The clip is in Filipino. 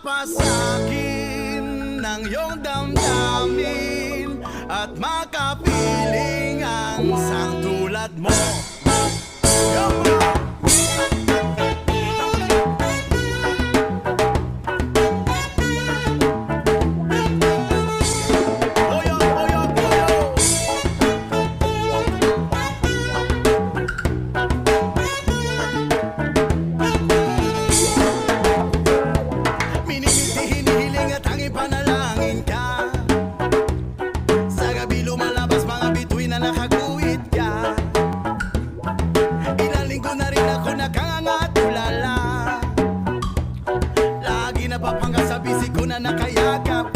mapasakin ng iyong damdamin at makapiling ang isang tulad mo. Panalangin ka sa gabi, lumalabas mga bituin na nakaguhit ka. Ilang linggo na rin ako nakanganga at tulala, lagi napapanggap sa bisig ko na nakayakap